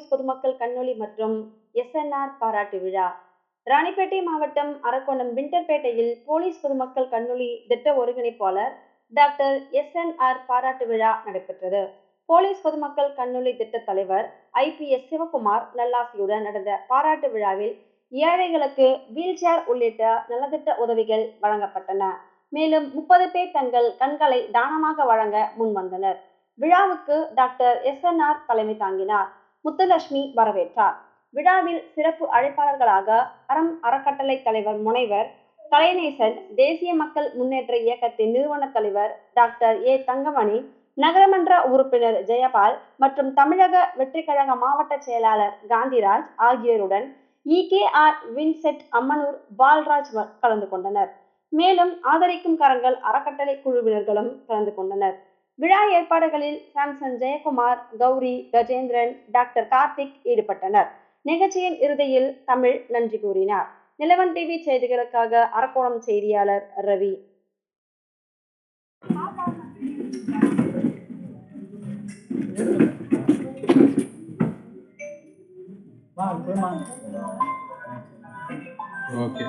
Police பொதுமக்கள் கண்ணொளி மற்றும் SNR பாராட்டு விழா. ராணிப்பேட்டை மாவட்டம் அரக்கோணம் விண்டர்பேட்டையில் போலீஸ் பொதுமக்கள் கண்ணொளி திட்ட ஒருங்கிணைப்பாளர் டாக்டர் எஸ்என்ஆர் பாராட்டு விழா நடைபெற்றது. போலீஸ் பொதுமக்கள் கண்ணொளி திட்ட தலைவர் IPS சிவகுமார் நல்லாசியுடன் நடந்த பாராட்டு விழாவில் ஏழைகளுக்கு வீல்சேர் உள்ளிட்ட நலத்திட்ட உதவிகள் வழங்கப்பட்டன. மேலும் 30 பேர் தங்கள் கண்களை தானமாக வழங்க முன்வந்தனர். விழாவுக்கு டாக்டர் SNR தலைமை தாங்கினார். முத்துலட்சுமி வரவேற்றார். விழாவில் சிறப்பு அழைப்பாளர்களாக அறக்கட்டளை தலைவர் முனைவர் கலைநேசன், தேசிய மக்கள் முன்னேற்ற இயக்கத்தின் நிறுவன தலைவர் டாக்டர் தங்கமணி, நகரமன்ற உறுப்பினர் ஜெயபால் மற்றும் தமிழக வெற்றிக்கழக மாவட்ட செயலாளர் காந்திராஜ் ஆகியோருடன் EKR வின்சென்ட் அம்மனூர் பால்ராஜ் கலந்து கொண்டனர். மேலும் ஆதரிக்கும் கரங்கள் அறக்கட்டளை குழுவினர்களும் கலந்து கொண்டனர். விழா ஏற்பாடுகளில் சாம்சன் ஜெயக்குமார், கௌரி, கஜேந்திரன், டாக்டர் கார்த்திக் ஈடுபட்டனர். நிகழ்ச்சியின் இறுதியில் தமிழ் நன்றி கூறினார். நிலவன் டிவி செய்திகளுக்காக அரக்கோணம் செய்தியாளர் ரவி. ஓகே.